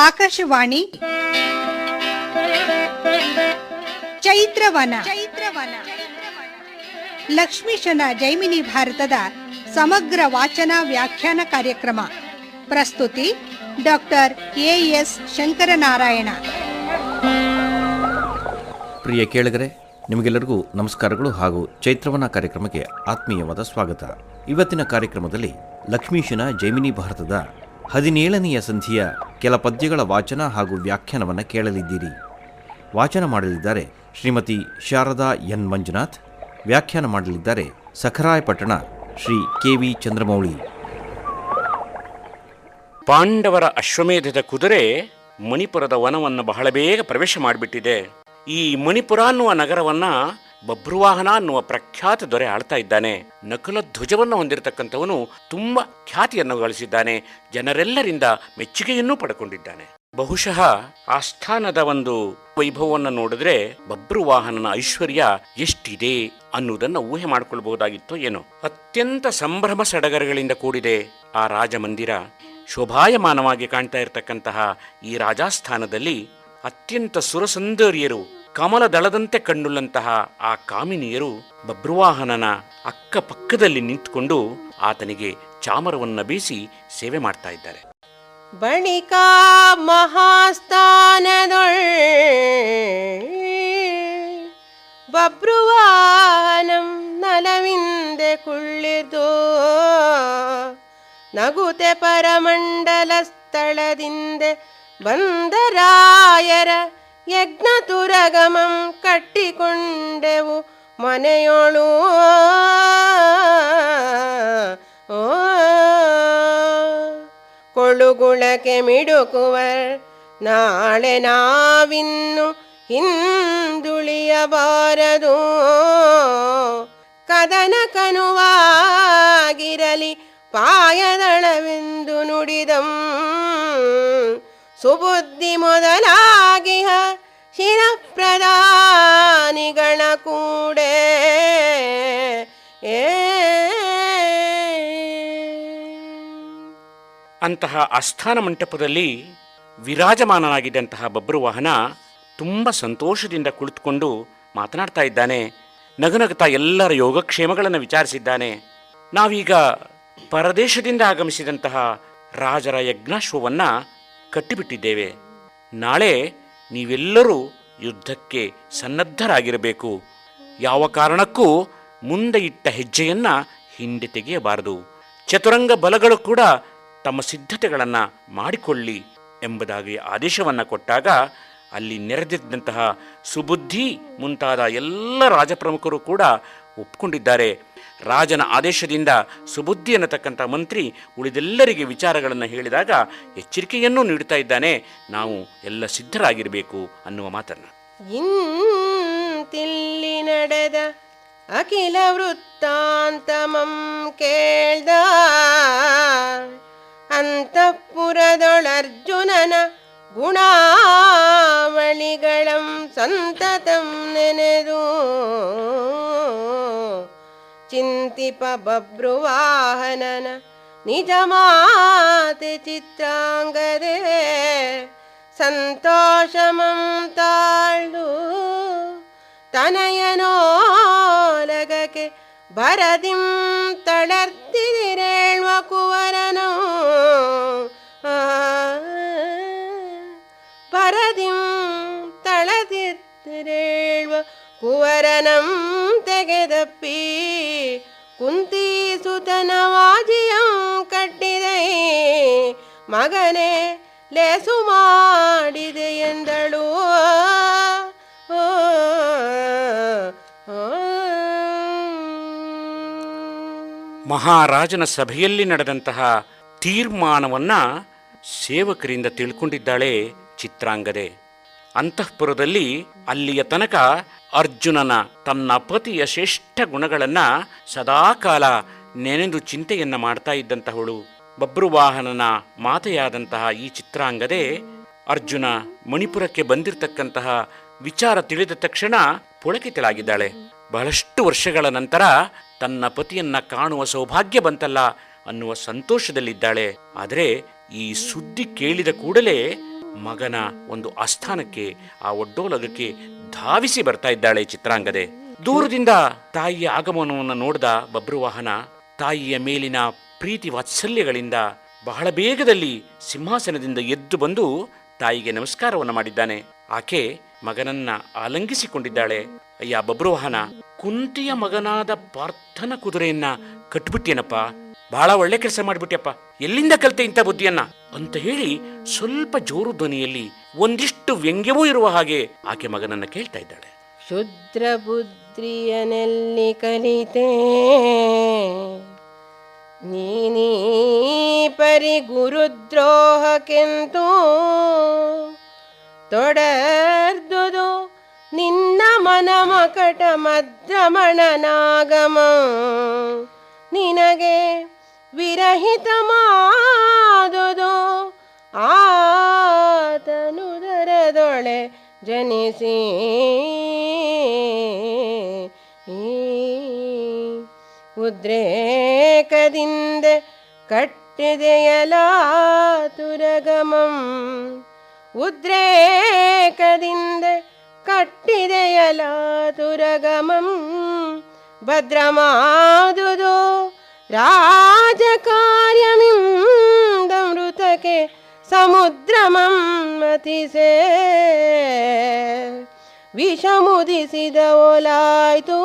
ಆಕಾಶವಾಣಿ ಚೈತ್ರವನ ಲಕ್ಷ್ಮೀಶನ ಜೈಮಿನಿ ಭಾರತದ ಸಮಗ್ರ ವಾಚನ ವ್ಯಾಖ್ಯಾನ ಕಾರ್ಯಕ್ರಮ. ಪ್ರಸ್ತುತಿ ಡಾಕ್ಟರ್ ಎಎಸ್ ಶಂಕರನಾರಾಯಣ. ಪ್ರಿಯ ಕೇಳಿಗರೆ, ನಿಮಗೆಲ್ಲರಿಗೂ ನಮಸ್ಕಾರಗಳು ಹಾಗೂ ಚೈತ್ರವನ ಕಾರ್ಯಕ್ರಮಕ್ಕೆ ಆತ್ಮೀಯವಾದ ಸ್ವಾಗತ. ಇವತ್ತಿನ ಕಾರ್ಯಕ್ರಮದಲ್ಲಿ ಲಕ್ಷ್ಮೀಶನ ಜೈಮಿನಿ ಭಾರತದ 17ನೆಯ ಸಂಧಿಯ ಕೆಲ ಪದ್ಯಗಳ ವಾಚನ ಹಾಗೂ ವ್ಯಾಖ್ಯಾನವನ್ನು ಕೇಳಲಿದ್ದೀರಿ. ವಾಚನ ಮಾಡಲಿದ್ದಾರೆ ಶ್ರೀಮತಿ ಶಾರದಾ ಎನ್ ಮಂಜುನಾಥ್. ವ್ಯಾಖ್ಯಾನ ಮಾಡಲಿದ್ದಾರೆ ಸಖರಾಯಪಟ್ಟಣ ಶ್ರೀ ಕೆ.ವಿ. ಚಂದ್ರಮೌಳಿ. ಪಾಂಡವರ ಅಶ್ವಮೇಧದ ಕುದುರೆ ಮಣಿಪುರದ ವನವನ್ನು ಬಹಳ ಬೇಗ ಪ್ರವೇಶ ಮಾಡಿಬಿಟ್ಟಿದೆ. ಈ ಮಣಿಪುರ ಅನ್ನುವ ನಗರವನ್ನ ಬಭ್ರುವಾಹನ ಅನ್ನುವ ಪ್ರಖ್ಯಾತ ದೊರೆ ಆಳ್ತಾ ಇದ್ದಾನೆ. ನಕುಲ ಧ್ವಜವನ್ನು ಹೊಂದಿರತಕ್ಕಂಥವನು ತುಂಬ ಖ್ಯಾತಿಯನ್ನು ಗಳಿಸಿದ್ದಾನೆ. ಜನರೆಲ್ಲರಿಂದ ಮೆಚ್ಚುಗೆಯನ್ನೂ ಪಡ್ಕೊಂಡಿದ್ದಾನೆ. ಬಹುಶಃ ಆಸ್ಥಾನದ ಒಂದು ವೈಭವವನ್ನು ನೋಡಿದ್ರೆ ಬಭ್ರುವಾಹನನ ಐಶ್ವರ್ಯ ಎಷ್ಟಿದೆ ಅನ್ನುವುದನ್ನು ಊಹೆ ಮಾಡಿಕೊಳ್ಬಹುದಾಗಿತ್ತೋ ಏನೋ. ಅತ್ಯಂತ ಸಂಭ್ರಮ ಸಡಗರಗಳಿಂದ ಕೂಡಿದೆ ಆ ರಾಜಮಂದಿರ. ಶೋಭಾಯಮಾನವಾಗಿ ಕಾಣ್ತಾ ಇರತಕ್ಕಂತಹ ಈ ರಾಜಾಸ್ಥಾನದಲ್ಲಿ ಅತ್ಯಂತ ಸುರಸುಂದರಿಯರು, ಕಮಲದಳದಂತೆ ಕಣ್ಣುಳ್ಳಂತಹ ಆ ಕಾಮಿನಿಯರು ಬಭ್ರುವಾಹನನ ಅಕ್ಕಪಕ್ಕದಲ್ಲಿ ನಿಂತುಕೊಂಡು ಆತನಿಗೆ ಚಾಮರವನ್ನು ಬೀಸಿ ಸೇವೆ ಮಾಡ್ತಾ ಇದ್ದಾರೆ. ಬಳಿಕ ಮಹಾಸ್ಥಾನದೊಳ್ ಬಭ್ರುವಾಹನಂ ನಲವಿಂದೆ ಕುಳ್ಳಿರ್ದು ನಗುತೆ ಪರಮಂಡಲ ಸ್ಥಳದಿಂದೆ ಬಂದರಾಯರ ಯಜ್ಞತುರಗಮಂ ಕಟ್ಟಿಕೊಂಡೆವು ಮನೆಯೋಳು. ಕೊಳುಗುಳಕ್ಕೆ ಮಿಡುಕುವರ್ ನಾಳೆ ನಾವಿನ್ನು ಹಿಂದುಳಿಯಬಾರದು. ಕದನ ಕನುವಾಗಿರಲಿ ಪಾಯದಳವೆಂದು ನುಡಿದಂ. ಸುಬುದ್ಧಿ ಮೊದಲಾಗಿಹ ಶಿರಪ್ರಧಾನಿಗಳ ಕೂಡೆ ಅಂತಹ ಆಸ್ಥಾನ ಮಂಟಪದಲ್ಲಿ ವಿರಾಜಮಾನನಾಗಿದ್ದಂತಹ ಬಭ್ರುವಾಹನ ತುಂಬ ಸಂತೋಷದಿಂದ ಕುಳಿತುಕೊಂಡು ಮಾತನಾಡ್ತಾ ಇದ್ದಾನೆ. ನಗುನಗುತ್ತಾ ಎಲ್ಲರ ಯೋಗಕ್ಷೇಮಗಳನ್ನು ವಿಚಾರಿಸಿದ್ದಾನೆ. ನಾವೀಗ ಪರದೇಶದಿಂದ ಆಗಮಿಸಿದಂತಹ ರಾಜರ ಯಜ್ಞಾಶ್ವವನ್ನು ಕಟ್ಟಿಬಿಟ್ಟಿದ್ದೇವೆ. ನಾಳೆ ನೀವೆಲ್ಲರೂ ಯುದ್ಧಕ್ಕೆ ಸನ್ನದ್ಧರಾಗಿರಬೇಕು. ಯಾವ ಕಾರಣಕ್ಕೂ ಮುಂದೆ ಇಟ್ಟ ಹೆಜ್ಜೆಯನ್ನು ಹಿಂದೆ ತೆಗೆಯಬಾರದು. ಚತುರಂಗ ಬಲಗಳು ಕೂಡ ತಮ್ಮ ಸಿದ್ಧತೆಗಳನ್ನು ಮಾಡಿಕೊಳ್ಳಿ ಎಂಬುದಾಗಿ ಆದೇಶವನ್ನು ಕೊಟ್ಟಾಗ ಅಲ್ಲಿ ನೆರೆದಿದ್ದಂತಹ ಸುಬುದ್ಧಿ ಮುಂತಾದ ಎಲ್ಲ ರಾಜಪ್ರಮುಖರು ಕೂಡ ಒಪ್ಪಿಕೊಂಡಿದ್ದಾರೆ. ರಾಜನ ಆದೇಶದಿಂದ ಸುಬುದ್ಧಿ ಅನ್ನತಕ್ಕಂಥ ಮಂತ್ರಿ ಉಳಿದೆಲ್ಲರಿಗೆ ವಿಚಾರಗಳನ್ನು ಹೇಳಿದಾಗ ಎಚ್ಚರಿಕೆಯನ್ನೂ ನೀಡುತ್ತಾ ಇದ್ದಾನೆ. ನಾವು ಎಲ್ಲ ಸಿದ್ಧರಾಗಿರಬೇಕು ಅನ್ನುವ ಮಾತನ್ನು. ಇಂತಿಲ್ಲಿ ನಡೆದ ಅಖಿಲ ವೃತ್ತಾಂತಮಂ ಕೇಳ್ದ ಅಂತಃಪುರದೊಳರ್ಜುನನ ಗುಣಾವಳಿಗಳಂ ಸಂತತಂ ನೆನೆದು ಚಿಂತಿಪ ಬಭ್ರುವಾಹನನ ನಿಜ ಮಾತೆ ಚಿತ್ರಾಂಗದೆ ಸಂತೋಷಮಂ ತಾಳು ತನಯನೋಲಗಕ್ಕೆ ಭರದಿಂ ತಳರ್ತಿದಿರೇಳ್ವ ಕುವರನೋ ಭರದಿಂ ತಳದಿರೇಳ್ವ ಕುವರನಂ ತೆಗೆದಪ್ಪಿ ಕುಂತೀಸುತನ ವಾಜಿಯಂ ಕಟ್ಟಿದೆ ಮಗನೇ ಲೇಸು ಮಾಡಿದೆ ಎಂದಳು. ಮಹಾರಾಜನ ಸಭೆಯಲ್ಲಿ ನಡೆದಂತಹ ತೀರ್ಮಾನವನ್ನು ಸೇವಕರಿಂದ ತಿಳ್ಕೊಂಡಿದ್ದಾಳೆ ಚಿತ್ರಾಂಗದೆ. ಅಂತಃಪುರದಲ್ಲಿ ಅಲ್ಲಿಯ ತನಕ ಅರ್ಜುನನ ತನ್ನ ಪತಿಯ ಶ್ರೇಷ್ಠ ಗುಣಗಳನ್ನು ಸದಾಕಾಲ ನೆನೆದು ಚಿಂತೆಯನ್ನು ಮಾಡ್ತಾ ಇದ್ದಂತಹವಳು. ಬಭ್ರುವಾಹನನ ಮಾತೆಯಾದಂತಹ ಈ ಚಿತ್ರಾಂಗದೆ ಅರ್ಜುನ ಮಣಿಪುರಕ್ಕೆ ಬಂದಿರತಕ್ಕಂತಹ ವಿಚಾರ ತಿಳಿದ ತಕ್ಷಣ ಪುಳಕಿತಳಾಗಿದ್ದಾಳೆ. ಬಹಳಷ್ಟು ವರ್ಷಗಳ ನಂತರ ತನ್ನ ಪತಿಯನ್ನ ಕಾಣುವ ಸೌಭಾಗ್ಯ ಬಂತಲ್ಲ ಅನ್ನುವ ಸಂತೋಷದಲ್ಲಿದ್ದಾಳೆ. ಆದರೆ ಈ ಸುದ್ದಿ ಕೇಳಿದ ಕೂಡಲೇ ಮಗನ ಒಂದು ಆಸ್ಥಾನಕ್ಕೆ, ಆ ಒಡ್ಡೋಲಗಕ್ಕೆ ಧಾವಿಸಿ ಬರ್ತಾ ಇದ್ದಾಳೆ ಚಿತ್ರಾಂಗದೆ. ದೂರದಿಂದ ತಾಯಿಯ ಆಗಮನವನ್ನು ನೋಡಿದ ಬಬ್ರುವಾಹನ ತಾಯಿಯ ಮೇಲಿನ ಪ್ರೀತಿ ವಾತ್ಸಲ್ಯಗಳಿಂದ ಬಹಳ ಬೇಗದಲ್ಲಿ ಸಿಂಹಾಸನದಿಂದ ಎದ್ದು ಬಂದು ತಾಯಿಗೆ ನಮಸ್ಕಾರವನ್ನು ಮಾಡಿದ್ದಾನೆ. ಆಕೆ ಮಗನನ್ನ ಆಲಂಗಿಸಿಕೊಂಡಿದ್ದಾಳೆ. ಅಯ್ಯ ಬಬ್ರುವಾಹನ, ಕುಂತಿಯ ಮಗನಾದ ಪಾರ್ಥನ ಕುದುರೆಯನ್ನ ಕಟ್ಬಿಟ್ಟೇನಪ್ಪ, ಬಹಳ ಒಳ್ಳೆ ಕೆಲಸ ಮಾಡ್ಬಿಟ್ಯಪ್ಪ, ಎಲ್ಲಿಂದ ಕಲಿತೆ ಇಂಥ ಬುದ್ಧಿಯನ್ನ ಅಂತ ಹೇಳಿ ಸ್ವಲ್ಪ ಜೋರು ಧ್ವನಿಯಲ್ಲಿ ಒಂದಿಷ್ಟು ವ್ಯಂಗ್ಯವೂ ಇರುವ ಹಾಗೆ ಆಕೆ ಮಗನನ್ನ ಕೇಳ್ತಾ ಇದ್ದಾಳೆ. ಶುದ್ರ ಬುದ್ಧಿಯನೆಲ್ಲಿ ಕಲಿತೆ ನೀನೀ ಪರಿ ಗುರುದ್ರೋಹಕ್ಕೆಂತೂ ತೊಡರ್ದುದು ನಿನ್ನ ಮನ ಮಕಟ ಮದ್ರಮಣನಾಗಮ ನಿನಗೆ ವಿರಹಿತ ಮಾದುದು ಆತನುದರದೊಳೆ ಜನಿಸಿ ಉದ್ರೇಕದಿಂದ ಕಟ್ಟಿದೆಯಲ ತುರಗಮಂ ಉದ್ರೇಕದಿಂದ ಕಟ್ಟಿದೆಯಲ ತುರಗಮಂ ಭದ್ರಮಾದುದು ರಾಜಕಾರ್ಯಮಿಂದಮೃತಕ್ಕೆ ಸಮುದ್ರಮಂ ಮತಿಸೇ ವಿಷಮುದಿಸಿದ ಓಲಾಯ್ತು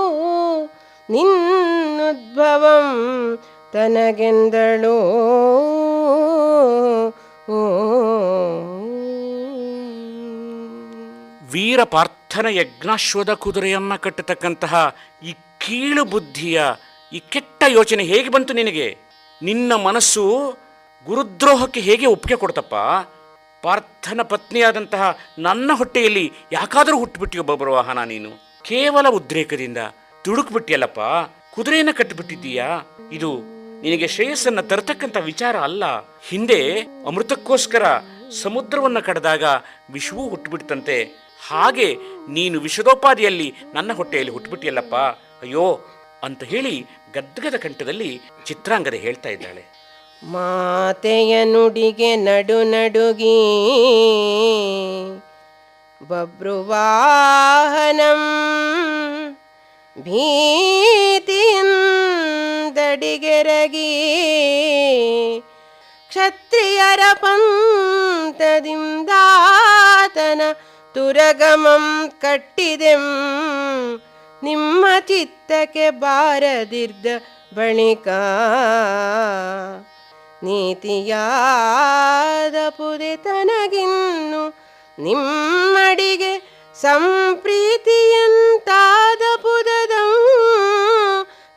ನಿನ್ನುದ್ಭವಂ ತನಗೆಂದಳು. ವೀರ ಪಾರ್ಥನ ಯಜ್ಞಾಶ್ವದ ಕುದುರೆಯನ್ನ ಕಟ್ಟತಕ್ಕಂತಹ ಈ ಕೀಳು ಬುದ್ಧಿಯ ಈ ಕೆಟ್ಟ ಯೋಚನೆ ಹೇಗೆ ಬಂತು ನಿನಗೆ? ನಿನ್ನ ಮನಸ್ಸು ಗುರುದ್ರೋಹಕ್ಕೆ ಹೇಗೆ ಒಪ್ಪಿಗೆ ಕೊಡ್ತಪ್ಪ? ಪಾರ್ಥನ ಪತ್ನಿಯಾದಂತಹ ನನ್ನ ಹೊಟ್ಟೆಯಲ್ಲಿ ಯಾಕಾದರೂ ಹುಟ್ಟುಬಿಟ್ಟಿಯೋ ಬಬ್ರುವಾಹನ, ನೀನು ಕೇವಲ ಉದ್ರೇಕದಿಂದ ದುಡುಕ್ಬಿಟ್ಟಿಯಲ್ಲಪ್ಪ, ಕುದುರೆಯನ್ನು ಕಟ್ಟಿಬಿಟ್ಟಿದ್ದೀಯಾ. ಇದು ನಿನಗೆ ಶ್ರೇಯಸ್ಸನ್ನ ತರತಕ್ಕಂಥ ವಿಚಾರ ಅಲ್ಲ. ಹಿಂದೆ ಅಮೃತಕ್ಕೋಸ್ಕರ ಸಮುದ್ರವನ್ನ ಕಡಿದಾಗ ವಿಷವೂ ಹುಟ್ಟುಬಿಡ್ತಂತೆ, ಹಾಗೆ ನೀನು ವಿಷದೋಪಾದಿಯಲ್ಲಿ ನನ್ನ ಹೊಟ್ಟೆಯಲ್ಲಿ ಹುಟ್ಟುಬಿಟ್ಟಿಯಲ್ಲಪ್ಪ, ಅಯ್ಯೋ ಅಂತ ಹೇಳಿ ಗದ್ಗದ ಕಂಠದಲ್ಲಿ ಚಿತ್ರಾಂಗದೆ ಹೇಳ್ತಾ ಇದ್ದಾಳೆ. ಮಾತೆಯ ನುಡಿಗೆ ನಡು ನಡುಗಿ ಬಬ್ರುವಾಹನಂ ಭೀತಿಯಿಂದಡಿಗೆರಗಿ ಕ್ಷತ್ರಿಯರ ಪಂಥದಿಂದಾತನ ತುರಗಮಂ ಕಟ್ಟಿದೆಂ ನಿಮ್ಮ ಚಿತ್ತಕ್ಕೆ ಬಾರದಿದ್ದ ಬಳಿಕ ನೀತಿಯಾದ ಪುದೆ ತನಗಿನ್ನು ನಿಮ್ಮಡಿಗೆ ಸಂಪ್ರೀತಿಯಂತಾದ ಪುದದ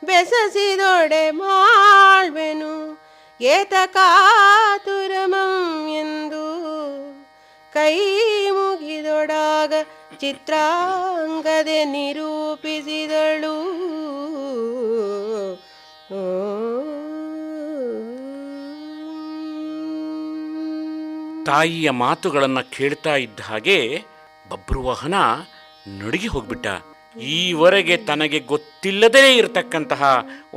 ಬೆಸಸಿದೊಡೆ ಮಾಡ್ವೆನು ಏತಕಾತುರಮಂ ಎಂದು ಕೈ ಮುಗಿದೊಡಾಗ ಚಿತ್ರಾಂಗದೆ ನಿರೂಪಿಸಿದಳು. ತಾಯಿಯ ಮಾತುಗಳನ್ನು ಕೇಳ್ತಾ ಇದ್ದ ಹಾಗೆ ಬಬ್ರುವಾಹನ ನಡುಗಿ ಹೋಗ್ಬಿಟ್ಟ. ಈವರೆಗೆ ತನಗೆ ಗೊತ್ತಿಲ್ಲದೇ ಇರತಕ್ಕಂತಹ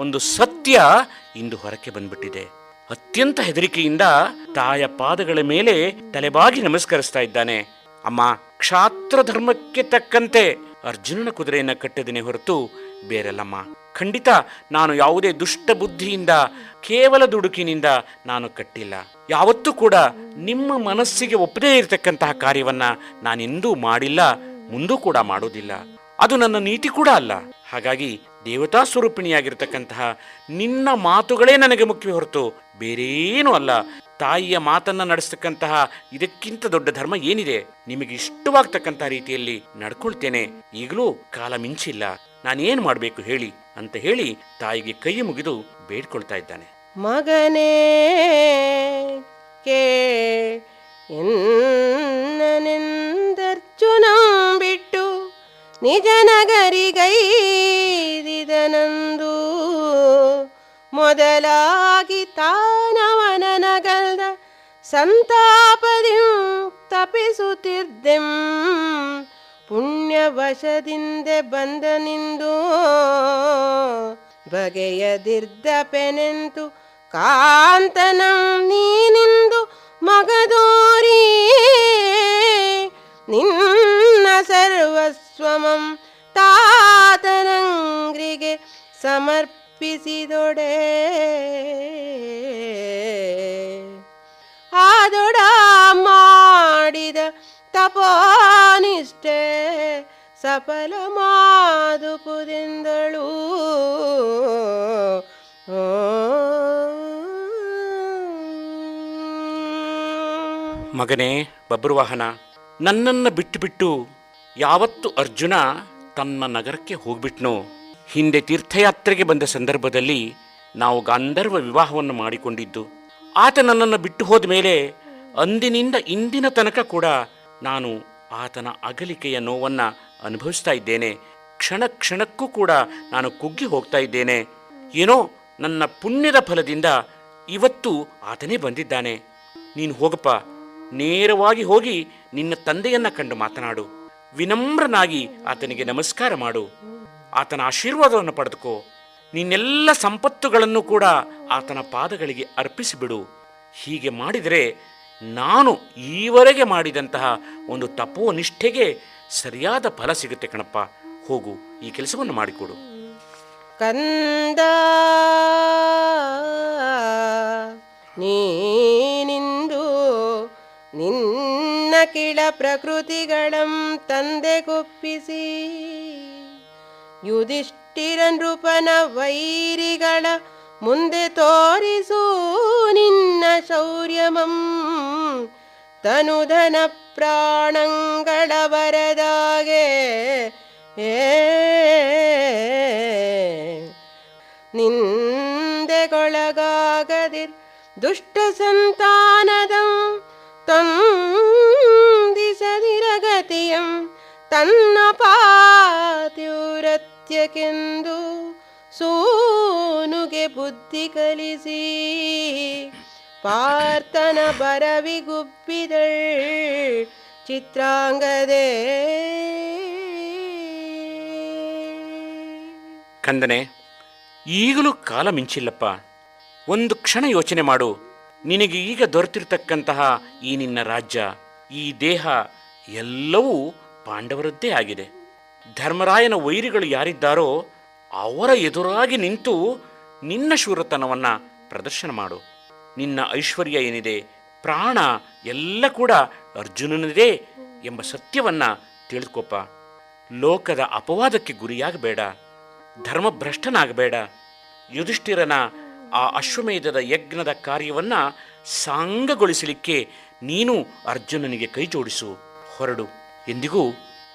ಒಂದು ಸತ್ಯ ಇಂದು ಹೊರಕ್ಕೆ ಬಂದ್ಬಿಟ್ಟಿದೆ. ಅತ್ಯಂತ ಹೆದರಿಕೆಯಿಂದ ತಾಯ ಪಾದಗಳ ಮೇಲೆ ತಲೆಬಾಗಿ ನಮಸ್ಕರಿಸ್ತಾ ಇದ್ದಾನೆ. ಅಮ್ಮ, ಕ್ಷಾತ್ರ ಧರ್ಮಕ್ಕೆ ತಕ್ಕಂತೆ ಅರ್ಜುನನ ಕುದುರೆಯನ್ನ ಕಟ್ಟಿದನೆ ಹೊರತು ಬೇರೆಲ್ಲಮ್ಮ. ಖಂಡಿತ ನಾನು ಯಾವುದೇ ದುಷ್ಟ ಬುದ್ಧಿಯಿಂದ, ಕೇವಲ ದುಡುಕಿನಿಂದ ನಾನು ಕಟ್ಟಿಲ್ಲ. ಯಾವತ್ತೂ ಕೂಡ ನಿಮ್ಮ ಮನಸ್ಸಿಗೆ ಒಪ್ಪದೇ ಇರತಕ್ಕಂತಹ ಕಾರ್ಯವನ್ನ ನಾನೆಂದೂ ಮಾಡಿಲ್ಲ, ಮುಂದೂ ಕೂಡ ಮಾಡೋದಿಲ್ಲ. ಅದು ನನ್ನ ನೀತಿ ಕೂಡ ಅಲ್ಲ. ಹಾಗಾಗಿ ದೇವತಾ ಸ್ವರೂಪಿಣಿಯಾಗಿರ್ತಕ್ಕಂತಹ ನಿನ್ನ ಮಾತುಗಳೇ ನನಗೆ ಮುಖ್ಯ ಹೊರತು ಬೇರೇನೂ ಅಲ್ಲ. ತಾಯಿಯ ಮಾತನ್ನ ನಡೆಸ್ತಕ್ಕಂತಹ ಇದಕ್ಕಿಂತ ದೊಡ್ಡ ಧರ್ಮ ಏನಿದೆ? ನಿಮಗೆ ಇಷ್ಟವಾಗ್ತಕ್ಕಂಥ ರೀತಿಯಲ್ಲಿ ನಡ್ಕೊಳ್ತೇನೆ. ಈಗಲೂ ಕಾಲ ಮಿಂಚಿಲ್ಲ, ನಾನೇನು ಮಾಡಬೇಕು ಹೇಳಿ ಅಂತ ಹೇಳಿ ತಾಯಿಗೆ ಕೈ ಮುಗಿದು ಬೇಡ್ಕೊಳ್ತಾ ಇದ್ದಾನೆ. ಮಗನೇ ಎನ್ನನೆಂದರ್ಜುನಂ ಬಿಟ್ಟು ನಿಜ ನಗರಿಗೈದಿದನಂದು ಮೊದಲಾಗಿ ತಾನವನನಗಲ್ದ ಸಂತಾಪದಿಂ ತಪಿಸುತ್ತಿದ್ದೆಂ ಪುಣ್ಯವಶದಿಂದ ಬಂದ ನಿಂದು ಬಗೆಯದಿರ್ದಪೆನೆಂತು ಕಾಂತನಂ ನೀನಿಂದು ಮಗದೋರಿ ಸರ್ವಸ್ವಮಂ ತಾತನಂಗ್ರಿಗೆ ಸಮರ್ಪಿಸಿದೊಡೆ. ಆದೊಡ ಮಾಡಿದ ತಪೋನಿಷ್ಠೆ ಸಫಲ ಮಾದುಪುದೆಂದಳು. ಮಗನೇ ಬಬ್ರುವಾಹನ, ನನ್ನನ್ನು ಬಿಟ್ಟು ಬಿಟ್ಟು ಯಾವತ್ತು ಅರ್ಜುನ ತನ್ನ ನಗರಕ್ಕೆ ಹೋಗ್ಬಿಟ್ನೋ, ಹಿಂದೆ ತೀರ್ಥಯಾತ್ರೆಗೆ ಬಂದ ಸಂದರ್ಭದಲ್ಲಿ ನಾವು ಗಾಂಧರ್ವ ವಿವಾಹವನ್ನು ಮಾಡಿಕೊಂಡಿದ್ದು, ಆತ ನನ್ನನ್ನು ಬಿಟ್ಟು ಹೋದ ಮೇಲೆ ಅಂದಿನಿಂದ ಇಂದಿನ ತನಕ ಕೂಡ ನಾನು ಆತನ ಅಗಲಿಕೆಯ ನೋವನ್ನು ಅನುಭವಿಸ್ತಾ ಇದ್ದೇನೆ. ಕ್ಷಣ ಕ್ಷಣಕ್ಕೂ ಕೂಡ ನಾನು ಕುಗ್ಗಿ ಹೋಗ್ತಾ ಇದ್ದೇನೆ. ಏನೋ ನನ್ನ ಪುಣ್ಯದ ಫಲದಿಂದ ಇವತ್ತು ಆತನೇ ಬಂದಿದ್ದಾನೆ. ನೀನು ಹೋಗಪ್ಪ, ನೇರವಾಗಿ ಹೋಗಿ ನಿನ್ನ ತಂದೆಯನ್ನ ಕಂಡು ಮಾತನಾಡು. ವಿನಮ್ರನಾಗಿ ಆತನಿಗೆ ನಮಸ್ಕಾರ ಮಾಡು. ಆತನ ಆಶೀರ್ವಾದವನ್ನು ಪಡೆದುಕೋ. ನಿನ್ನೆಲ್ಲ ಸಂಪತ್ತುಗಳನ್ನು ಕೂಡ ಆತನ ಪಾದಗಳಿಗೆ ಅರ್ಪಿಸಿಬಿಡು. ಹೀಗೆ ಮಾಡಿದರೆ ನಾನು ಈವರೆಗೆ ಮಾಡಿದಂತಹ ಒಂದು ತಪೋನಿಷ್ಠೆಗೆ ಸರಿಯಾದ ಫಲ ಸಿಗುತ್ತೆ ಕಣಪ್ಪ. ಹೋಗು, ಈ ಕೆಲಸವನ್ನು ಮಾಡಿಕೊಡು. ಕಂದ ನೀನಿಂದು ನಿನ್ನ ಕಿಳ ಪ್ರಕೃತಿಗಳಂ ತಂದೆಗೊಪ್ಪಿಸಿ ಯುಧಿಷ್ಠಿರ ನೃಪನ ವೈರಿಗಳ ಮುಂದೆ ತೋರಿಸು ನಿನ್ನ ಶೌರ್ಯಮಂ. ತನುಧನ ಪ್ರಾಣಂಗಳ ಬರದಾಗೆ ನಿಂದೆಗೊಳಗಾಗದಿರ್ ದುಷ್ಟ ಸಂತಾನದಂ ತಂದಿಸದಿರಗತಿಯಂ ತನ್ನ ಪಾತಿವ್ರತ್ಯಕ್ಕೆಂದು ಸೂನುಗೆ ಬುದ್ಧಿ ಕಲಿಸಿ ಪಾರ್ಥನ ಬರವಿಗುಬ್ಬಿದಳ್ ಚಿತ್ರಾಂಗದೇ. ಕಂದನೆ, ಈಗಲೂ ಕಾಲ ಮಿಂಚಿಲ್ಲಪ್ಪ. ಒಂದು ಕ್ಷಣ ಯೋಚನೆ ಮಾಡು. ನಿನಗೆ ಈಗ ದೊರೆತಿರ್ತಕ್ಕಂತಹ ಈ ನಿನ್ನ ರಾಜ್ಯ, ಈ ದೇಹ ಎಲ್ಲವೂ ಪಾಂಡವರದ್ದೇ ಆಗಿದೆ. ಧರ್ಮರಾಯನ ವೈರಿಗಳು ಯಾರಿದ್ದಾರೋ ಅವರ ಎದುರಾಗಿ ನಿಂತು ನಿನ್ನ ಶೂರತನವನ್ನು ಪ್ರದರ್ಶನ ಮಾಡು. ನಿನ್ನ ಐಶ್ವರ್ಯ ಏನಿದೆ, ಪ್ರಾಣ ಎಲ್ಲ ಕೂಡ ಅರ್ಜುನನದೇ ಎಂಬ ಸತ್ಯವನ್ನು ತಿಳಿದುಕೊಪ್ಪ. ಲೋಕದ ಅಪವಾದಕ್ಕೆ ಗುರಿಯಾಗಬೇಡ, ಧರ್ಮಭ್ರಷ್ಟನಾಗಬೇಡ. ಯುಧಿಷ್ಠಿರನ ಆ ಅಶ್ವಮೇಧದ ಯಜ್ಞದ ಕಾರ್ಯವನ್ನು ಸಾಂಗಗೊಳಿಸಲಿಕ್ಕೆ ನೀನು ಅರ್ಜುನನಿಗೆ ಕೈ ಜೋಡಿಸು. ಹೊರಡು. ಎಂದಿಗೂ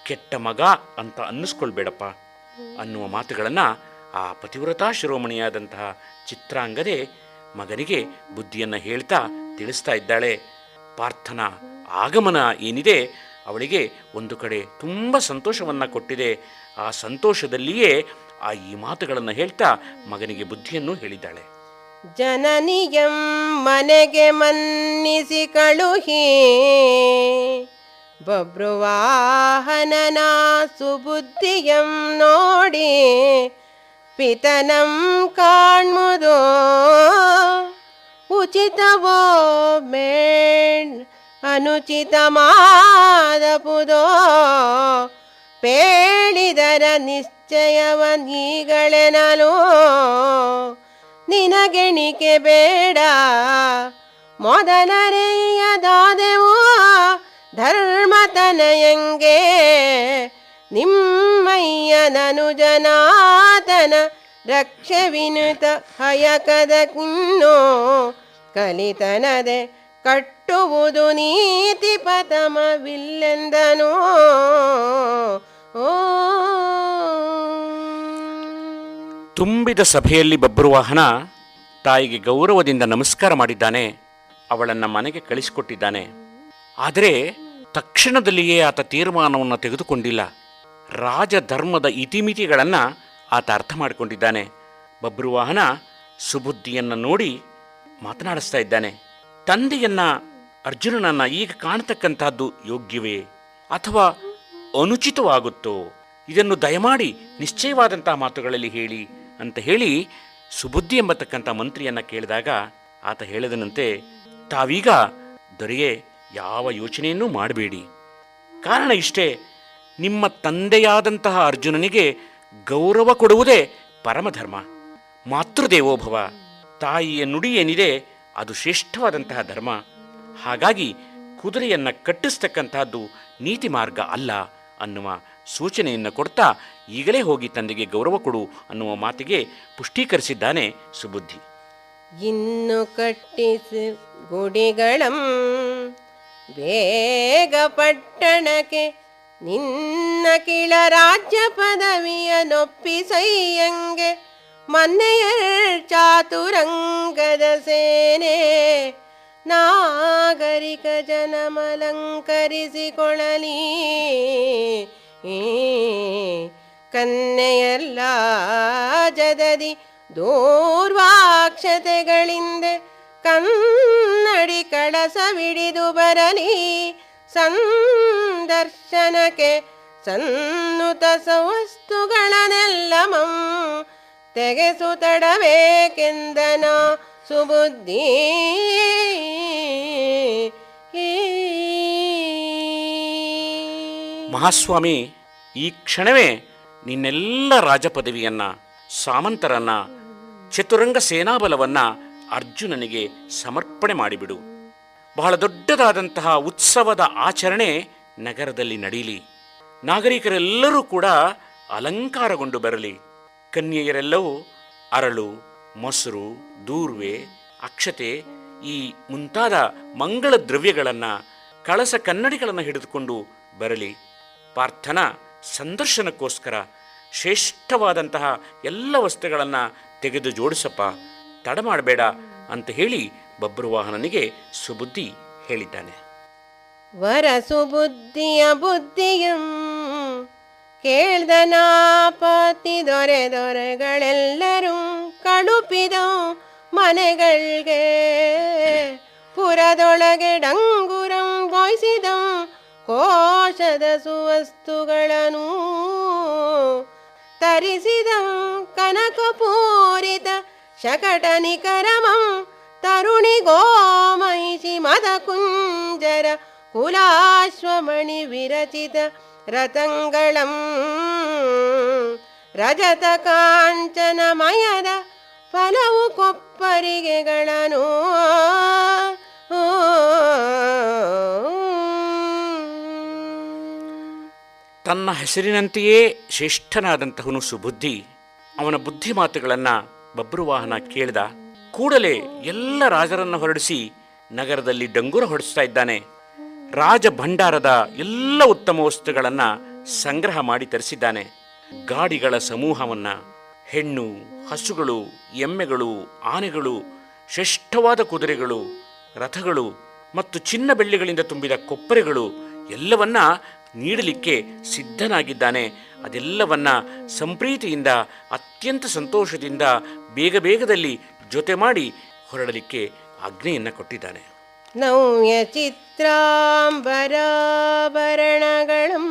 ಕೆಟ್ಟ ಮಗ ಅಂತ ಅನ್ನಿಸ್ಕೊಳ್ಬೇಡಪ್ಪ ಅನ್ನುವ ಮಾತುಗಳನ್ನು ಆ ಪತಿವ್ರತಾ ಶಿರೋಮಣಿಯಾದಂತಹ ಚಿತ್ರಾಂಗದೆ ಮಗನಿಗೆ ಬುದ್ಧಿಯನ್ನು ಹೇಳ್ತಾ ತಿಳಿಸ್ತಾ ಇದ್ದಾಳೆ. ಪಾರ್ಥನ ಆಗಮನ ಏನಿದೆ ಅವಳಿಗೆ ಒಂದು ಕಡೆ ತುಂಬ ಸಂತೋಷವನ್ನು ಕೊಟ್ಟಿದೆ. ಆ ಸಂತೋಷದಲ್ಲಿಯೇ ಈ ಮಾತುಗಳನ್ನು ಹೇಳ್ತಾ ಮಗನಿಗೆ ಬುದ್ಧಿಯನ್ನು ಹೇಳಿದ್ದಾಳೆ. ಜನನಿಯಂ ಮನೆಗೆ ಮನ್ನಿಸಿ ಕಳುಹಿ ಬಬ್ರುವಾಹನನ ಸುಬುದ್ಧಿಯಂ ನೋಡಿ ಪಿತನಂ ಕಾಣ್ಮುದೋ ಉಚಿತವೋ ಮೇಣ್ ಅನುಚಿತಮಾದಪುದೋ ಪೇಳಿದರ ನಿಶ್ಚಯವನೀಗಳೆನಲು ನಿನಗೆಣಿಕೆ ಬೇಡ ಮೊದಲರೆಯದಾದೆವೋ ಧರ್ಮತನಯಂಗೆ ನಿಮ್ಮಯ್ಯನನುಜನಾತನ ರಕ್ಷೆ ವಿನುತ ಹಯಕದ ಕಿನ್ನೋ ಕಲಿತನದೆ ಕಟ್ಟುವುದು ನೀತಿ ಪತಮವಿಲ್ಲೆಂದನೋ. ತುಂಬಿದ ಸಭೆಯಲ್ಲಿ ಬಬ್ರುವಾಹನ ತಾಯಿಗೆ ಗೌರವದಿಂದ ನಮಸ್ಕಾರ ಮಾಡಿದ್ದಾನೆ. ಅವಳನ್ನು ಮನೆಗೆ ಕಳಿಸಿಕೊಟ್ಟಿದ್ದಾನೆ. ಆದರೆ ತಕ್ಷಣದಲ್ಲಿಯೇ ಆತ ತೀರ್ಮಾನವನ್ನು ತೆಗೆದುಕೊಂಡಿಲ್ಲ. ರಾಜಧರ್ಮದ ಇತಿಮಿತಿಗಳನ್ನು ಆತ ಅರ್ಥ ಮಾಡಿಕೊಂಡಿದ್ದಾನೆ. ಬಬ್ರುವಾಹನ ಸುಬುದ್ಧಿಯನ್ನು ನೋಡಿ ಮಾತನಾಡಿಸ್ತಾ ಇದ್ದಾನೆ. ತಂದೆಯನ್ನ ಅರ್ಜುನನನ್ನು ಈಗ ಕಾಣತಕ್ಕಂತಹದ್ದು ಯೋಗ್ಯವೇ ಅಥವಾ ಅನುಚಿತವಾಗುತ್ತೋ, ಇದನ್ನು ದಯಮಾಡಿ ನಿಶ್ಚಯವಾದಂತಹ ಮಾತುಗಳಲ್ಲಿ ಹೇಳಿ ಅಂತ ಹೇಳಿ ಸುಬುದ್ಧಿ ಎಂಬತಕ್ಕಂಥ ಮಂತ್ರಿಯನ್ನು ಕೇಳಿದಾಗ ಆತ ಹೇಳಿದನಂತೆ, ತಾವೀಗ ದೊರೆಯೇ ಯಾವ ಯೋಚನೆಯನ್ನೂ ಮಾಡಬೇಡಿ. ಕಾರಣ ಇಷ್ಟೇ, ನಿಮ್ಮ ತಂದೆಯಾದಂತಹ ಅರ್ಜುನನಿಗೆ ಗೌರವ ಕೊಡುವುದೇ ಪರಮಧರ್ಮ. ಮಾತೃದೇವೋಭವ, ತಾಯಿಯ ನುಡಿ ಏನಿದೆ ಅದು ಶ್ರೇಷ್ಠವಾದಂತಹ ಧರ್ಮ. ಹಾಗಾಗಿ ಕುದುರೆಯನ್ನು ಕಟ್ಟಿಸ್ತಕ್ಕಂತಹದ್ದು ನೀತಿ ಮಾರ್ಗ ಅಲ್ಲ ಅನ್ನುವ ಸೂಚನೆಯನ್ನು ಕೊಡ್ತಾ ಈಗಲೇ ಹೋಗಿ ತಂದೆಗೆ ಗೌರವ ಕೊಡು ಅನ್ನುವ ಮಾತಿಗೆ ಪುಷ್ಟೀಕರಿಸಿದ್ದಾನೆ ಸುಬುದ್ಧಿ. ಇನ್ನು ಕಟ್ಟಿಸಿ ಗುಡಿಗಳಂ ಬೇಗ ಪಟ್ಟಣಕ್ಕೆ ನಿನ್ನ ಕಿಳ ರಾಜ್ಯ ಪದವಿಯ ನೊಪ್ಪಿಸಯ್ಯಂಗೆ ಮನ್ನೆಯರ್ ಚಾತುರಂಗದ ಸೇನೆ ನಾಗರಿಕ ಜನಮಲಂಕರಿಸಿಕೊಳ್ಳಲಿ ಕನ್ನೆಯಲ್ಲ ಜದದಿ ದೂರ್ವಾಕ್ಷತೆಗಳಿಂದ ಕನ್ನಡಿ ಕಳಸವಿಡಿದು ಬರಲಿ ಸಂದರ್ಶನಕ್ಕೆ ಸನ್ನುತ ಸವಸ್ತುಗಳನ್ನೆಲ್ಲಮಂ ತೆಗೆಸು ತಡಬೇಕೆಂದನ ಸುಬುದ್ಧಿ. ಮಹಾಸ್ವಾಮಿ, ಈ ಕ್ಷಣವೇ ನಿನ್ನೆಲ್ಲ ರಾಜಪದವಿಯನ್ನ, ಸಾಮಂತರನ್ನ, ಚತುರಂಗ ಸೇನಾಬಲವನ್ನ ಅರ್ಜುನನಿಗೆ ಸಮರ್ಪಣೆ ಮಾಡಿಬಿಡು. ಬಹಳ ದೊಡ್ಡದಾದಂತಹ ಉತ್ಸವದ ಆಚರಣೆ ನಗರದಲ್ಲಿ ನಡೆಯಲಿ. ನಾಗರಿಕರೆಲ್ಲರೂ ಕೂಡ ಅಲಂಕಾರಗೊಂಡು ಬರಲಿ. ಕನ್ಯೆಯರೆಲ್ಲವೂ ಅರಳು, ಮೊಸರು, ದೂರ್ವೆ, ಅಕ್ಷತೆ ಈ ಮುಂತಾದ ಮಂಗಳ ದ್ರವ್ಯಗಳನ್ನು, ಕಳಸ ಕನ್ನಡಿಗಳನ್ನು ಹಿಡಿದುಕೊಂಡು ಬರಲಿ. ಪಾರ್ಥನ ಸಂದರ್ಶನಕ್ಕೋಸ್ಕರ ಶ್ರೇಷ್ಠವಾದಂತಹ ಎಲ್ಲ ವಸ್ತುಗಳನ್ನು ತೆಗೆದು ಜೋಡಿಸಪ್ಪ, ತಡ ಮಾಡಬೇಡ ಅಂತ ಹೇಳಿ ಬಬ್ರುವಾಹನನಿಗೆ ಸುಬುದ್ಧಿ ಹೇಳಿದ್ದಾನೆ. ವರ ಸುಬುದ್ಧಿಯ ಬುದ್ಧಿಯಂ ಕೇಳ್ದನಾಪತಿ ದೊರೆಗಳೆಲ್ಲರೂ ಕಳುಪಿದ ಮನೆಗಳ್ಗೆ ಪುರದೊಳಗೆ ಡಂಗುರಂ ಬೋಯಿಸಿದ ಕೋಶದ ಸುವಸ್ತುಗಳನ್ನು ತರಿಸಿದ ಕನಕಪೂರಿತ ಶಕಟ ನಿಕರಮಂ ತರುಣಿ ಗೋಮಹಿಷಿ ಮದ ಕುಂಜರ ಕುಲಾಶ್ವಮಣಿ ವಿರಚಿತ ರತಂಗಳಂ ರಜತ ಕಾಂಚನಮಯದ ಫಲವು ಕೊಪ್ಪರಿಗೆಗಳನ್ನು ತನ್ನ ಹೆಸರಿನಂತೆಯೇ ಶ್ರೇಷ್ಠನಾದಂತಹವನು ಸುಬುದ್ಧಿ. ಅವನ ಬುದ್ಧಿ ಮಾತುಗಳನ್ನು ಬಬ್ರುವಾಹನ ಕೇಳಿದ ಕೂಡಲೇ ಎಲ್ಲ ರಾಜರನ್ನು ಹೊರಡಿಸಿ ನಗರದಲ್ಲಿ ಡಂಗುರ ಹೊಡಿಸ್ತಾ ಇದ್ದಾನೆ. ರಾಜ ಭಂಡಾರದ ಎಲ್ಲ ಉತ್ತಮ ವಸ್ತುಗಳನ್ನು ಸಂಗ್ರಹ ಮಾಡಿ ತರಿಸಿದ್ದಾನೆ. ಗಾಡಿಗಳ ಸಮೂಹವನ್ನ, ಹೆಣ್ಣು, ಹಸುಗಳು, ಎಮ್ಮೆಗಳು, ಆನೆಗಳು, ಶ್ರೇಷ್ಠವಾದ ಕುದುರೆಗಳು, ರಥಗಳು ಮತ್ತು ಚಿನ್ನ ಬೆಳ್ಳಿಗಳಿಂದ ತುಂಬಿದ ಕೊಪ್ಪರೆಗಳು ಎಲ್ಲವನ್ನ ನೀಡಲಿಕ್ಕೆ ಸಿದ್ಧನಾಗಿದ್ದಾನೆ. ಅದೆಲ್ಲವನ್ನ ಸಂಪ್ರೀತಿಯಿಂದ, ಅತ್ಯಂತ ಸಂತೋಷದಿಂದ ಬೇಗ ಬೇಗದಲ್ಲಿ ಜೊತೆ ಮಾಡಿ ಹೊರಡಲಿಕ್ಕೆ ಆಜ್ಞೆಯನ್ನು ಕೊಟ್ಟಿದ್ದಾನೆ. ನವ್ಯ ಚಿತ್ರಾಂಬರಾಭರಣಗಳಂ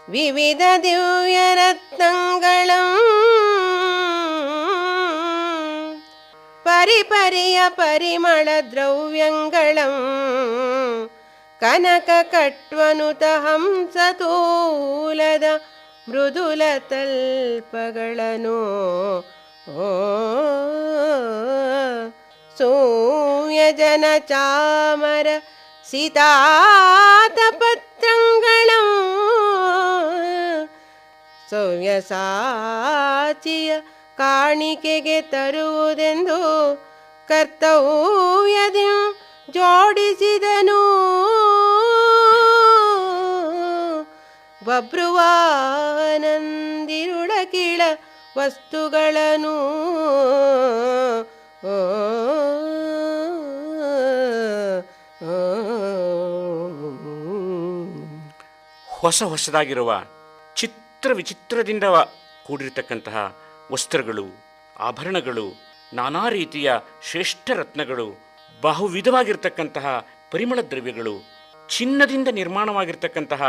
ವಿವಿಧ ದಿವ್ಯ ರತ್ನಗಳಂ ಪರಿಪರಿಯ ಪರಿಮಳ ದ್ರವ್ಯಗಳಂ ಕನಕ ಕಟ್ವನುತ ಹಂಸತೂಲದ ಮೃದುಲ ತಲ್ಪಗಳನ್ನು ಸೂಯಜನ ಚಾಮರ ಸೀತಾತಪತ್ರಗಳಂ ಸವ್ಯಸಾಚಿಯ ಕಾಣಿಕೆಗೆ ತರುವುದೆಂದು ಕರ್ತವ್ಯದಿ ಜೋಡಿಸಿದನು. ಬಬ್ರುವಾನಂದಿರುಳ ಕೀಳ ವಸ್ತುಗಳನ್ನು ಹೊಸ ಹೊಸದಾಗಿರುವ ಚಿತ್ರ ವಿಚಿತ್ರದಿಂದ ಕೂಡಿರತಕ್ಕಂತಹ ವಸ್ತ್ರಗಳು, ಆಭರಣಗಳು, ನಾನಾ ರೀತಿಯ ಶ್ರೇಷ್ಠ ರತ್ನಗಳು, ಬಹುವಿಧವಾಗಿರ್ತಕ್ಕಂತಹ ಪರಿಮಳ ದ್ರವ್ಯಗಳು, ಚಿನ್ನದಿಂದ ನಿರ್ಮಾಣವಾಗಿರ್ತಕ್ಕಂತಹ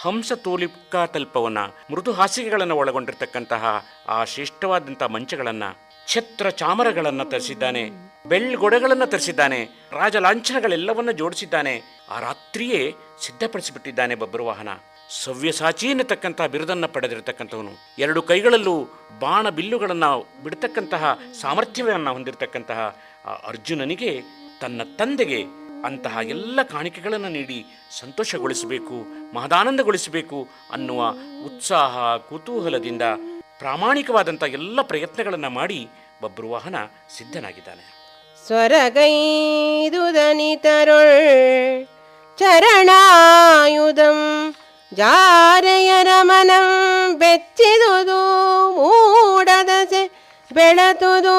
ಹಂಸ ತೋಲಿಕಾ ತಲ್ಪವನ್ನು, ಮೃದು ಹಾಸಿಗೆಗಳನ್ನು ಒಳಗೊಂಡಿರ್ತಕ್ಕಂತಹ ಆ ಶ್ರೇಷ್ಠವಾದಂತಹ ಮಂಚಗಳನ್ನು, ಛತ್ರ ಚಾಮರಗಳನ್ನು ತರಿಸಿದ್ದಾನೆ. ಬೆಳ್ಗೊಡೆಗಳನ್ನು ತರಿಸಿದ್ದಾನೆ. ರಾಜ ಲಾಂಛನಗಳೆಲ್ಲವನ್ನ ಜೋಡಿಸಿದ್ದಾನೆ. ಆ ರಾತ್ರಿಯೇ ಸಿದ್ಧಪಡಿಸಿಬಿಟ್ಟಿದ್ದಾನೆ ಬಬ್ರುವಾಹನ. ಸವ್ಯಸಾಚಿ ಎನ್ನತಕ್ಕಂತಹ ಬಿರುದನ್ನು ಪಡೆದಿರತಕ್ಕಂಥವನು, ಎರಡು ಕೈಗಳಲ್ಲೂ ಬಾಣ ಬಿಲ್ಲುಗಳನ್ನು ಬಿಡ್ತಕ್ಕಂತಹ ಸಾಮರ್ಥ್ಯವನ್ನು ಹೊಂದಿರತಕ್ಕಂತಹ ಆ ಅರ್ಜುನನಿಗೆ ತನ್ನ ತಂದೆಗೆ ಅಂತಹ ಎಲ್ಲ ಕಾಣಿಕೆಗಳನ್ನು ನೀಡಿ ಸಂತೋಷಗೊಳಿಸಬೇಕು, ಮಹದಾನಂದಗೊಳಿಸಬೇಕು ಅನ್ನುವ ಉತ್ಸಾಹ ಕುತೂಹಲದಿಂದ ಪ್ರಾಮಾಣಿಕವಾದಂಥ ಎಲ್ಲ ಪ್ರಯತ್ನಗಳನ್ನು ಮಾಡಿ ಬಬ್ರುವಾಹನ ಸಿದ್ಧನಾಗಿದ್ದಾನೆ. ಸ್ವರಗೈದುದನಿತರೊಳ್ ಚರಣಾಯುಧಂ ಜಾರೆಯರ ಮನಂ ಬೆಚ್ಚಿದುದು ಮೂಡದಸೆ ಬೆಳತುದು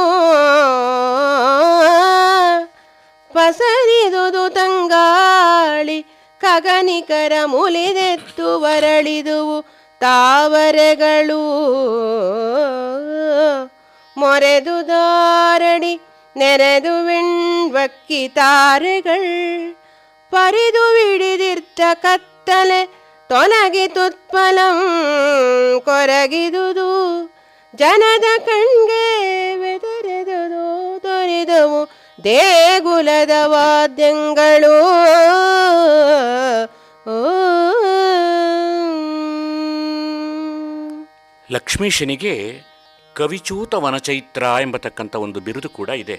ಪಸರಿದುದು ತಂಗಾಳಿ ಕಗನಿಕರ ಮುಲಿದೆತ್ತು ವರಳಿದುವು ತಾವರೆಗಳು ಮೊರೆದು ದಾರಡಿ ನೆರೆದು ವಿಣ್ವಕ್ಕಿ ತಾರೆಗಳ್ ಪರಿದು ವಿಡಿದಿರ್ತ ಕತ್ತಲೆ ತೊಲಗಿ ತುತ್ಪಲಂ ಕೊರಗಿದುದು ಜನದ ಕಣ್ಗೆ ಬೆದರೆದುದು ತೊರೆದವು ದೇಗುಲದ ವಾದ್ಯಗಳು. ಲಕ್ಷ್ಮೀಶನಿಗೆ ಕವಿಚೂತ ವನಚೈತ್ರ ಎಂಬತಕ್ಕಂಥ ಒಂದು ಬಿರುದು ಕೂಡ ಇದೆ.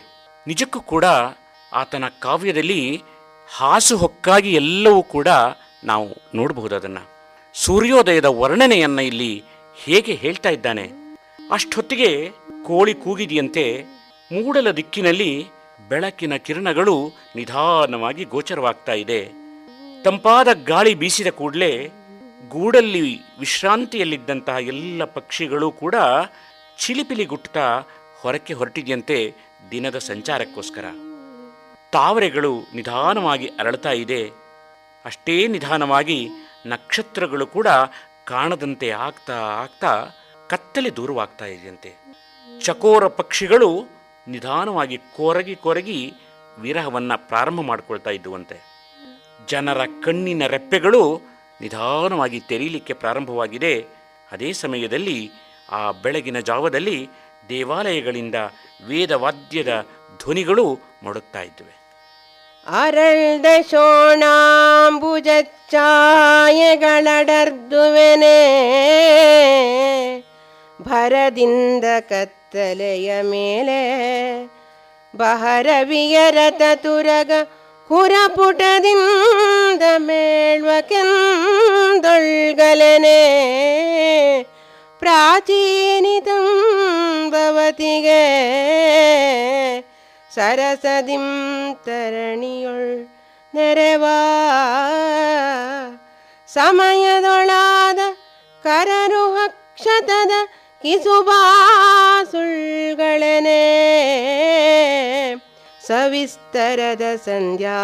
ನಿಜಕ್ಕೂ ಕೂಡ ಆತನ ಕಾವ್ಯದಲ್ಲಿ ಹಾಸುಹೊಕ್ಕಾಗಿ ಎಲ್ಲವೂ ಕೂಡ ನಾವು ನೋಡಬಹುದು. ಅದನ್ನು ಸೂರ್ಯೋದಯದ ವರ್ಣನೆಯನ್ನು ಇಲ್ಲಿ ಹೇಗೆ ಹೇಳ್ತಾ ಇದ್ದಾನೆ. ಅಷ್ಟೊತ್ತಿಗೆ ಕೋಳಿ ಕೂಗಿದೆಯಂತೆ, ಮೂಡಲ ದಿಕ್ಕಿನಲ್ಲಿ ಬೆಳಕಿನ ಕಿರಣಗಳು ನಿಧಾನವಾಗಿ ಗೋಚರವಾಗ್ತಾ ಇದೆ. ತಂಪಾದ ಗಾಳಿ ಬೀಸಿದ ಕೂಡಲೇ ಗೂಡಲ್ಲಿ ವಿಶ್ರಾಂತಿಯಲ್ಲಿದ್ದಂತಹ ಎಲ್ಲ ಪಕ್ಷಿಗಳು ಕೂಡ ಚಿಲಿಪಿಲಿಗುಟ್ತಾ ಹೊರಕ್ಕೆ ಹೊರಟಿದೆಯಂತೆ ದಿನದ ಸಂಚಾರಕ್ಕೋಸ್ಕರ. ತಾವರೆಗಳು ನಿಧಾನವಾಗಿ ಅರಳ್ತಾ ಇದೆ. ಅಷ್ಟೇ ನಿಧಾನವಾಗಿ ನಕ್ಷತ್ರಗಳು ಕೂಡ ಕಾಣದಂತೆ ಆಗ್ತಾ ಆಗ್ತಾ ಕತ್ತಲೆ ದೂರವಾಗ್ತಾ ಇದೆಯಂತೆ. ಚಕೋರ ಪಕ್ಷಿಗಳು ನಿಧಾನವಾಗಿ ಕೊರಗಿ ಕೊರಗಿ ವಿರಹವನ್ನು ಪ್ರಾರಂಭ ಮಾಡಿಕೊಳ್ತಾ ಇದ್ದುವಂತೆ. ಜನರ ಕಣ್ಣಿನ ರೆಪ್ಪೆಗಳು ನಿಧಾನವಾಗಿ ತೆರೀಲಿಕ್ಕೆ ಪ್ರಾರಂಭವಾಗಿದೆ. ಅದೇ ಸಮಯದಲ್ಲಿ ಆ ಬೆಳಗಿನ ಜಾವದಲ್ಲಿ ದೇವಾಲಯಗಳಿಂದ ವೇದವಾದ್ಯದ ಧ್ವನಿಗಳು ಮೊಡಗ್ತಾ ಇದ್ದುವೆ. ಅರಳ್ದ ಶೋಣಾಂಬುಜ ಛಾಯೆಗಳಡರ್ದುವೆನೆ ಭರದಿಂದ ಕತ್ತಲೆಯ ಮೇಲೆ ಬಹರವಿಯರತ ತುರಗ ಹುರಪುಟದಿಂದ ಮೇಳ್ವಕೆಂದೊಳ್ಗಲೆನೆ ಪ್ರಾಚೀನಿತಂ ಭವತಿಗೆ ಸರಸದಿಂ ತರಣಿಯೊಳ್ ನೆರೆವಾ ಸಮಯದೊಳಾದ ಕರರುಹಕ್ಷತದ ಕಿಸುಬಾಸುಳ್ಗಳನೆ ಸವಿಸ್ತರದ ಸಂಧ್ಯಾರಾಗಮೈದೆ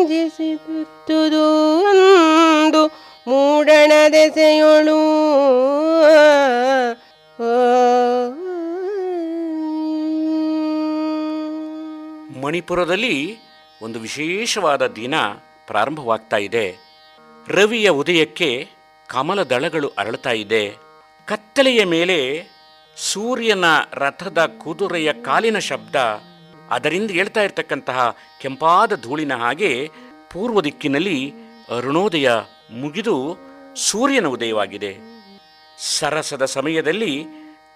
ರಂಜಿಸಿದುತ್ತುದು ಒಂದು ಮೂಡಣ ದೆಸೆಯೊಳು ಮಣಿಪುರದಲ್ಲಿ ಒಂದು ವಿಶೇಷವಾದ ದಿನ ಪ್ರಾರಂಭವಾಗ್ತಾ ಇದೆ. ರವಿಯ ಉದಯಕ್ಕೆ ಕಮಲ ದಳಗಳು ಅರಳ್ತಾ ಇದೆ. ಕತ್ತಲೆಯ ಮೇಲೆ ಸೂರ್ಯನ ರಥದ ಕುದುರೆಯ ಕಾಲಿನ ಶಬ್ದ, ಅದರಿಂದ ಹೇಳ್ತಾ ಇರತಕ್ಕಂತಹ ಕೆಂಪಾದ ಧೂಳಿನ ಹಾಗೆ ಪೂರ್ವ ದಿಕ್ಕಿನಲ್ಲಿ ಅರುಣೋದಯ ಮುಗಿದು ಸೂರ್ಯನ ಉದಯವಾಗಿದೆ. ಸರಸದ ಸಮಯದಲ್ಲಿ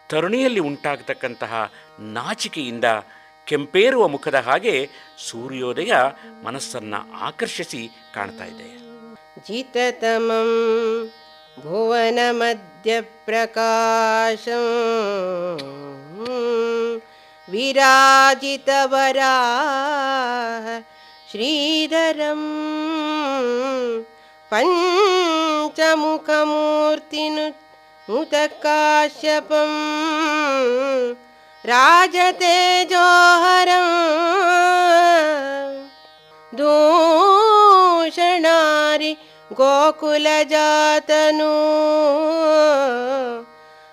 ತರುಣಿಯಲ್ಲಿ ಉಂಟಾಗತಕ್ಕಂತಹ ನಾಚಿಕೆಯಿಂದ ಕೆಂಪೇರುವ ಮುಖದ ಹಾಗೆ ಸೂರ್ಯೋದಯ ಮನಸ್ಸನ್ನು ಆಕರ್ಷಿಸಿ ಕಾಣ್ತಾ ಇದೆ. ಜಿತತಮಂ ಭುವನ ಮಧ್ಯ ಪ್ರಕಾಶಂ ವಿರಾಜಿತವರಾ ಶ್ರೀಧರಂ ಪಂಚಮುಖಮೂರ್ತಿನು ಮುತಕಾಶ್ಯಪಂ ರಾಜತೇಜೋಹರಂ ದೂಷಣಾರಿ ಗೋಕುಲ ಜಾತನು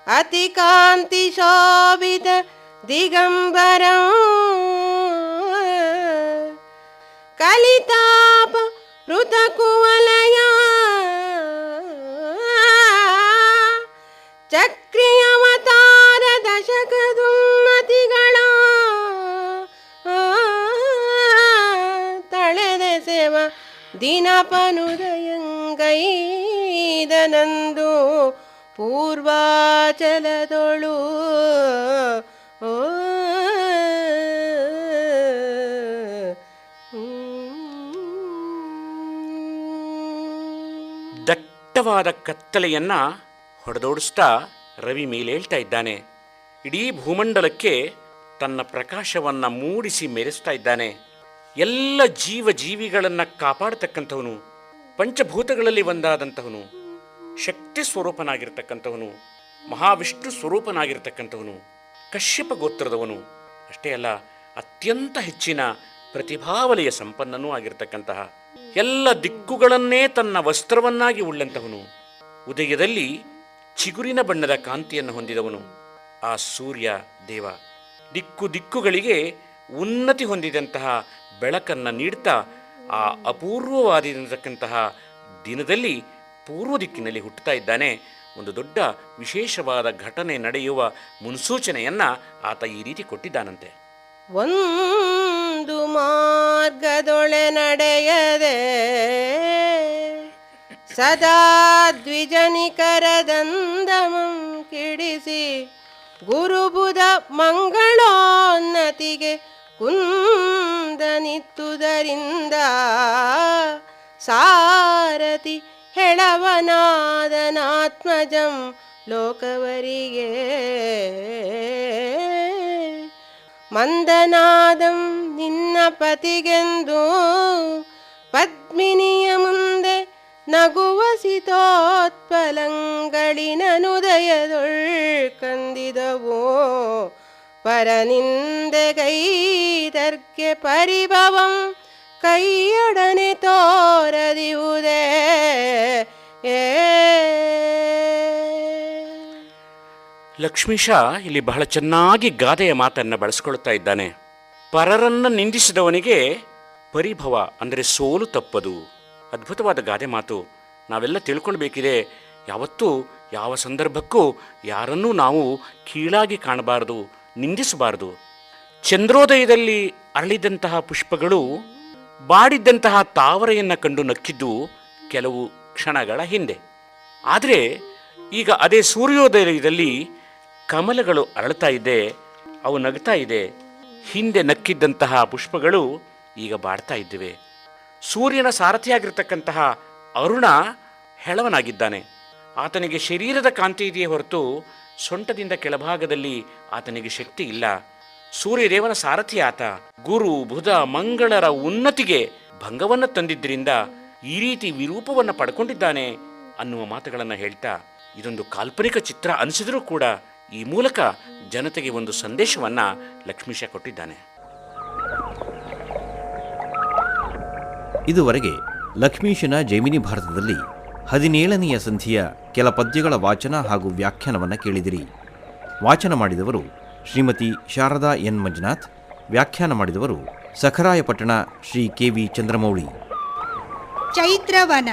ಅತಿ ಕಾಂತಿ ಶೋಭಿತ ದಿಗಂಬರಂ ಕಲಿತಾಪ ಋತಕುವಲಯ ಚಕ್ರಿಯವತಾರ ದಶಕದುನ್ನತಿಗಳ ತಳೆದೆ ದಿನಪನುದಯಂಗೈದನಂದು ಪೂರ್ವಾಚಲದೊಳು ಓ ದಟ್ಟವಾದ ಕತ್ತಲೆಯನ್ನ ಹೊಡೆದೋಡಿಸ್ತಾ ರವಿ ಮೇಲೇಳ್ತಾ ಇದ್ದಾನೆ. ಇಡೀ ಭೂಮಂಡಲಕ್ಕೆ ತನ್ನ ಪ್ರಕಾಶವನ್ನ ಮೂಡಿಸಿ ಮೆರೆಸ್ತಾ ಇದ್ದಾನೆ. ಎಲ್ಲ ಜೀವಿಗಳನ್ನು ಕಾಪಾಡತಕ್ಕಂಥವನು, ಪಂಚಭೂತಗಳಲ್ಲಿ ಒಂದಾದಂಥವನು, ಶಕ್ತಿ ಸ್ವರೂಪನಾಗಿರ್ತಕ್ಕಂಥವನು, ಮಹಾವಿಷ್ಣು ಸ್ವರೂಪನಾಗಿರ್ತಕ್ಕಂಥವನು, ಕಶ್ಯಪ ಗೋತ್ರದವನು. ಅಷ್ಟೇ ಅಲ್ಲ, ಅತ್ಯಂತ ಹೆಚ್ಚಿನ ಪ್ರತಿಭಾವಲಯ ಸಂಪನ್ನನೂ ಆಗಿರ್ತಕ್ಕಂತಹ, ಎಲ್ಲ ದಿಕ್ಕುಗಳನ್ನೇ ತನ್ನ ವಸ್ತ್ರವನ್ನಾಗಿ ಉಳ್ಳಂತಹವನು, ಉದಯದಲ್ಲಿ ಚಿಗುರಿನ ಬಣ್ಣದ ಕಾಂತಿಯನ್ನು ಹೊಂದಿದವನು ಆ ಸೂರ್ಯ ದೇವ. ದಿಕ್ಕುಗಳಿಗೆ ಉನ್ನತಿ ಹೊಂದಿದಂತಹ ಬೆಳಕನ್ನು ನೀಡ್ತಾ ಆ ಅಪೂರ್ವವಾದಿರತಕ್ಕಂತಹ ದಿನದಲ್ಲಿ ಪೂರ್ವ ದಿಕ್ಕಿನಲ್ಲಿ ಹುಟ್ಟುತ್ತಾ ಇದ್ದಾನೆ. ಒಂದು ದೊಡ್ಡ ವಿಶೇಷವಾದ ಘಟನೆ ನಡೆಯುವ ಮುನ್ಸೂಚನೆಯನ್ನ ಆತ ಈ ರೀತಿ ಕೊಟ್ಟಿದ್ದಾನಂತೆ. ಒಂದು ಮಾರ್ಗದೊಳೆ ನಡೆಯದೆ ಸದಾ ದ್ವಿಜನಿಕರದಂದಮಂ ಕಿಡಿಸಿ ಗುರುಬುಧ ಮಂಗಳೋನ್ನತಿಗೆ ಕುಂದನಿತ್ತುದರಿಂದ ಸಾರಥಿ ಹೆಳವನಾದನಾತ್ಮಜಂ ಲೋಕವರಿಗೆ ಮಂದನಾದಂ ನಿನ್ನ ಪತಿಗೆಂದು ಪದ್ಮಿನಿಯ ಮುಂದೆ ನಗುವ ಸಿತೋತ್ಪಲಂಗಳಿನನುದಯದೊಳ್ಕಂದಿದವೋ ಪರನಿಂದೆಗೈದರ್ಗೆ ಪರಿಭವಂ ಕೈಯೊಡನೆ ತೋರದಿಹುದೇ. ಲಕ್ಷ್ಮೀಶ ಇಲ್ಲಿ ಬಹಳ ಚೆನ್ನಾಗಿ ಗಾದೆಯ ಮಾತನ್ನು ಬಳಸ್ಕೊಳ್ತಾ ಇದ್ದಾನೆ. ಪರರನ್ನು ನಿಂದಿಸಿದವನಿಗೆ ಪರಿಭವ ಅಂದರೆ ಸೋಲು ತಪ್ಪದು. ಅದ್ಭುತವಾದ ಗಾದೆ ಮಾತು. ನಾವೆಲ್ಲ ತಿಳ್ಕೊಳ್ಬೇಕಿದೆ, ಯಾವತ್ತೂ ಯಾವ ಸಂದರ್ಭಕ್ಕೂ ಯಾರನ್ನೂ ನಾವು ಕೀಳಾಗಿ ಕಾಣಬಾರದು, ನಿಂದಿಸಬಾರದು. ಚಂದ್ರೋದಯದಲ್ಲಿ ಅರಳಿದಂತಹ ಪುಷ್ಪಗಳು ಬಾಡಿದ್ದಂತಹ ತಾವರೆಯನ್ನು ಕಂಡು ನಕ್ಕಿದ್ದು ಕೆಲವು ಕ್ಷಣಗಳ ಹಿಂದೆ. ಆದರೆ ಈಗ ಅದೇ ಸೂರ್ಯೋದಯದಲ್ಲಿ ಕಮಲಗಳು ಅರಳ್ತಾ ಇದೆ, ಅವು ನಗ್ತಾ ಇದೆ. ಹಿಂದೆ ನಕ್ಕಿದ್ದಂತಹ ಪುಷ್ಪಗಳು ಈಗ ಬಾಡ್ತಾ ಇದ್ದೇವೆ. ಸೂರ್ಯನ ಸಾರಥಿಯಾಗಿರ್ತಕ್ಕಂತಹ ಅರುಣ ಹೆಳವನಾಗಿದ್ದಾನೆ. ಆತನಿಗೆ ಶರೀರದ ಕಾಂತಿ ಇದೆಯೇ ಹೊರತು ಸೊಂಟದಿಂದ ಕೆಳಭಾಗದಲ್ಲಿ ಆತನಿಗೆ ಶಕ್ತಿ ಇಲ್ಲ. ಸೂರ್ಯದೇವನ ಸಾರಥಿ ಆತ. ಗುರು ಬುಧ ಮಂಗಳರ ಉನ್ನತಿಗೆ ಭಂಗವನ್ನು ತಂದಿದ್ದರಿಂದ ಈ ರೀತಿ ವಿರೂಪವನ್ನು ಪಡ್ಕೊಂಡಿದ್ದಾನೆ ಅನ್ನುವ ಮಾತುಗಳನ್ನು ಹೇಳ್ತಾ, ಇದೊಂದು ಕಾಲ್ಪನಿಕ ಚಿತ್ರ ಅನಿಸಿದರೂ ಕೂಡ ಈ ಮೂಲಕ ಜನತೆಗೆ ಒಂದು ಸಂದೇಶವನ್ನ ಲಕ್ಷ್ಮೀಶ ಕೊಟ್ಟಿದ್ದಾನೆ. ಇದುವರೆಗೆ ಲಕ್ಷ್ಮೀಶನ ಜೈಮಿನಿ ಭಾರತದಲ್ಲಿ 17ನೆಯ ಸಂಧಿಯ ಕೆಲ ಪದ್ಯಗಳ ವಾಚನ ಹಾಗೂ ವ್ಯಾಖ್ಯಾನವನ್ನು ಕೇಳಿದಿರಿ. ವಾಚನ ಮಾಡಿದವರು ಶ್ರೀಮತಿ ಶಾರದಾ ಎನ್ ಮಂಜುನಾಥ್, ವ್ಯಾಖ್ಯಾನ ಮಾಡಿದವರು ಸಖರಾಯಪಟ್ಟಣ ಶ್ರೀ ಕೆ.ವಿ. ಚಂದ್ರಮೌಳಿ. ಚೈತ್ರವನ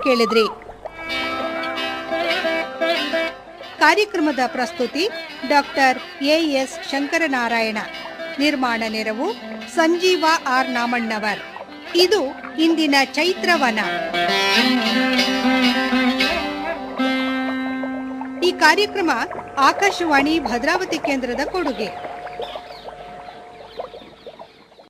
ಕೇಳಿದ್ರಿ. ಕಾರ್ಯಕ್ರಮದ ಪ್ರಸ್ತುತಿ ಡಾಕ್ಟರ್ ಎಎಸ್ ಶಂಕರನಾರಾಯಣ. ನಿರ್ಮಾಣ ನೆರವು ಸಂಜೀವ ಆರ್ ನಾಮಣ್ಣವರ್. ಇದು ಇಂದಿನ ಚೈತ್ರವನ. ಈ ಕಾರ್ಯಕ್ರಮ ಆಕಾಶವಾಣಿ ಭದ್ರಾವತಿ ಕೇಂದ್ರದ ಕೊಡುಗೆ.